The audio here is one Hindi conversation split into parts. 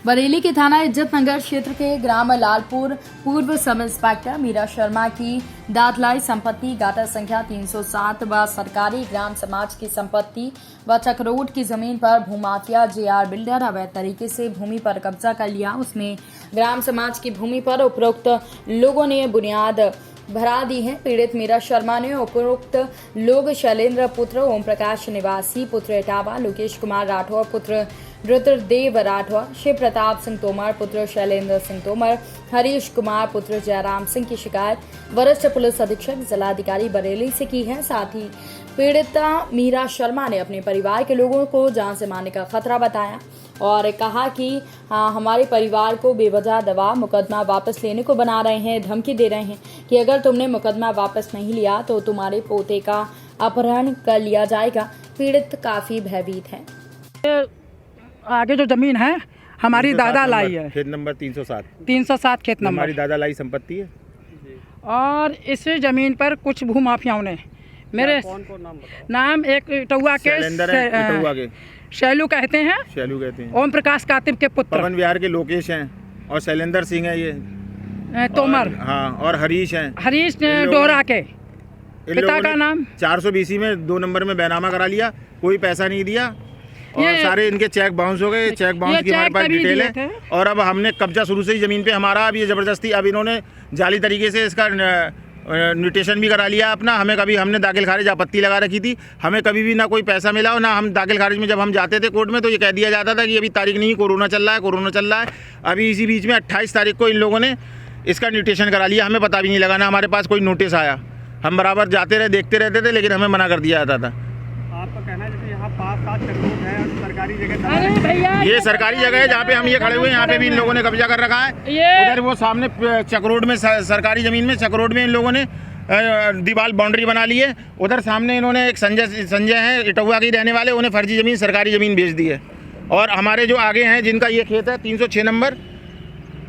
बरेली के थाना इज्जतनगर क्षेत्र के ग्राम लालपुर पूर्व सब इंस्पेक्टर मीरा शर्मा की दादलाई संपत्ति गाटा संख्या 307 व सरकारी ग्राम समाज की संपत्ति व चकरोट की जमीन पर भूमाफिया जेआर बिल्डर अवैध तरीके से भूमि पर कब्जा कर लिया। उसमें ग्राम समाज की भूमि पर उपरोक्त लोगों ने बुनियाद भरा दी है। पीड़ित मीरा शर्मा ने उपरोक्त लोग शैलेंद्र पुत्र ओम प्रकाश निवासी पुत्र इटावा, लोकेश कुमार राठौर पुत्र रुद्रदेव राठौर, शिव प्रताप सिंह तोमर पुत्र शैलेंद्र सिंह तोमर, हरीश कुमार पुत्र जयराम सिंह की शिकायत वरिष्ठ पुलिस अधीक्षक जिलाधिकारी बरेली से की है। साथ ही पीड़िता मीरा शर्मा ने अपने परिवार के लोगों को जान से मारने का खतरा बताया और कहा कि हमारे परिवार को बेवजह दबाव मुकदमा वापस लेने को बना रहे हैं, धमकी दे रहे हैं कि अगर तुमने मुकदमा वापस नहीं लिया तो तुम्हारे पोते का अपहरण कर लिया जाएगा। पीड़ित काफी भयभीत है। आगे जो जमीन है हमारी दादा लाई है, खेत नंबर 307 खेत नंबर हमारी दादा लाई संपत्ति है। और इस जमीन पर कुछ भूमाफियाओं ने मेरे कौन नाम एक इटौआ के शैलू कहते हैं, ओम प्रकाश कातिब के पुत्र, पवन विहार के लोकेश हैं और शैलेंद्र सिंह है ये तोमर, हाँ, और हरीश हैं, हरीश डोरा के पिता का नाम 420 में 2 नंबर में बैनामा करा लिया, कोई पैसा नहीं दिया और सारे इनके चेक बाउंस हो गए। चेक बाउंस की हमारे पास डिटेल है और अब हमने कब्जा शुरू से ही जमीन पे हमारा, अब ये ज़बरदस्ती अब इन्होंने जाली तरीके से इसका म्यूटेशन भी करा लिया अपना। हमें कभी हमने दाखिल खारिज आपत्ति लगा रखी थी, हमें कभी भी ना कोई पैसा मिला और ना हम दाखिल खारिज में जब हम जाते थे कोर्ट में तो ये कह दिया जाता था कि अभी तारीख नहीं, कोरोना चल रहा है। अभी इसी बीच में 28 तारीख को इन लोगों ने इसका म्यूटेशन करा लिया, हमें पता भी नहीं लगा, ना हमारे पास कोई नोटिस आया। हम बराबर जाते रहे, देखते रहते थे, लेकिन हमें मना कर दिया जाता था। आपका कहना है जैसे यहाँ पास चकरोट है, सरकारी जगह, ये सरकारी जगह है जहाँ पे हम ये खड़े हुए हैं, यहाँ पे भी इन लोगों ने कब्जा कर रखा है। उधर वो सामने चकरोट में, सरकारी जमीन में चकरोट में इन लोगों ने दीवार बाउंड्री बना ली है। उधर सामने इन्होंने एक संजय है इटौआ के रहने वाले, उन्हें फर्जी जमीन, सरकारी जमीन बेच दी है। और हमारे जो आगे हैं जिनका ये खेत है 306 नंबर,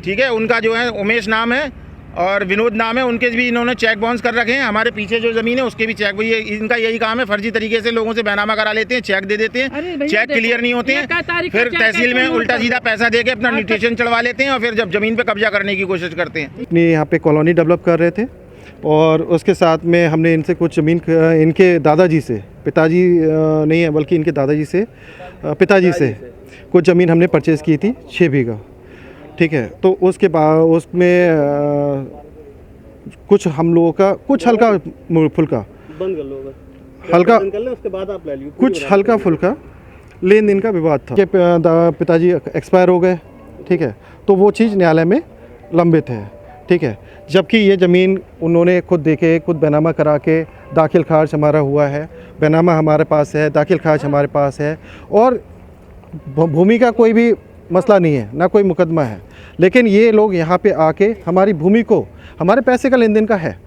ठीक है, उनका जो है उमेश नाम है और विनोद नाम है, उनके भी इन्होंने चेक बाउंस कर रखे हैं। हमारे पीछे जो ज़मीन है उसके भी चेक, ये इनका यही काम है, फर्जी तरीके से लोगों से बैनामा करा लेते हैं, चेक दे देते हैं, चेक क्लियर नहीं होते हैं, फिर तहसील में उल्टा सीधा पैसा देके अपना म्यूटेशन चढ़वा लेते हैं और फिर जब ज़मीन पर कब्जा करने की कोशिश करते हैं। अपनी यहाँ पे कॉलोनी डेवलप कर रहे थे और उसके साथ में हमने इनसे कुछ ज़मीन, इनके दादाजी से, पिताजी नहीं है बल्कि इनके दादाजी से, पिताजी से कुछ ज़मीन हमने परचेज़ की थी 6 बीघा, ठीक है। तो उसके बाद उसमें कुछ हम लोगों का कुछ हल्का फुल्का हल्का उसके बाद आप ले लीजिए, कुछ हल्का फुल्का लेन देन का विवाद था कि पिताजी एक्सपायर हो गए, ठीक है, तो वो चीज़ न्यायालय में लंबित है, ठीक है। जबकि ये ज़मीन उन्होंने खुद देके, खुद बैनामा करा के, दाखिल खारिज हमारा हुआ है, बैनामा हमारे पास है, दाखिल खारिज हमारे पास है और भूमि का कोई भी मसला नहीं है, ना कोई मुकदमा है। लेकिन ये लोग यहाँ पे आके हमारी भूमि को, हमारे पैसे का लेन देन का है,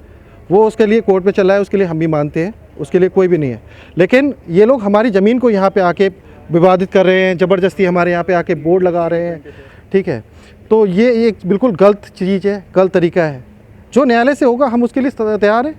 वो उसके लिए कोर्ट पे चला है, उसके लिए हम भी मानते हैं, उसके लिए कोई भी नहीं है। लेकिन ये लोग हमारी ज़मीन को यहाँ पे आके विवादित कर रहे हैं, ज़बरदस्ती हमारे यहाँ पे आके बोर्ड लगा रहे हैं, ठीक है। तो ये एक बिल्कुल गलत चीज़ है, गलत तरीका है। जो न्यायालय से होगा हम उसके लिए तैयार हैं।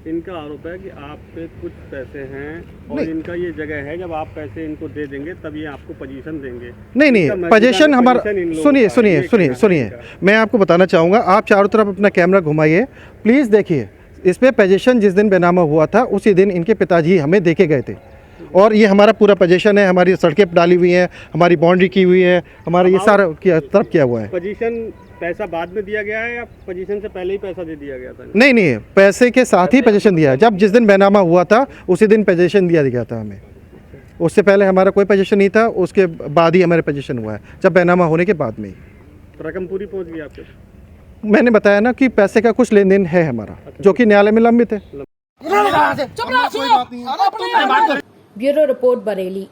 इनका आरोप है कि आप पे कुछ पैसे हैं और इनका ये जगह है, जब आप पैसे इनको दे देंगे तब ये आपको पोजीशन देंगे। नहीं, पोजीशन हमारा, सुनिए, मैं आपको बताना चाहूँगा, आप चारों तरफ अपना कैमरा घुमाइए प्लीज़, देखिए इसमें पोजीशन जिस दिन बैनामा हुआ था उसी दिन इनके पिताजी हमें देके गए थे और ये हमारा पूरा पोजीशन है, हमारी सड़कें डाली हुई हैं, हमारी बाउंड्री की हुई है, हमारा ये सारा तरफ किया हुआ है। पोजीशन पैसा बाद में दिया गया है या पोजीशन से पहले ही पैसा दे दिया गया था? नहीं, पैसे के साथ ही पोजीशन दिया है। जब जिस दिन बैनामा हुआ था उसी दिन पोजीशन दिया गया था हमें, उससे पहले हमारा कोई पोजीशन नहीं था, उसके बाद ही हमारा पोजीशन हुआ है, जब बैनामा होने के बाद में ही। रकम पूरी पहुंच गई आपके? मैंने बताया ना कि पैसे का कुछ लेन देन है हमारा, जो कि न्यायालय में लंबित है। Bureau report Bareilly.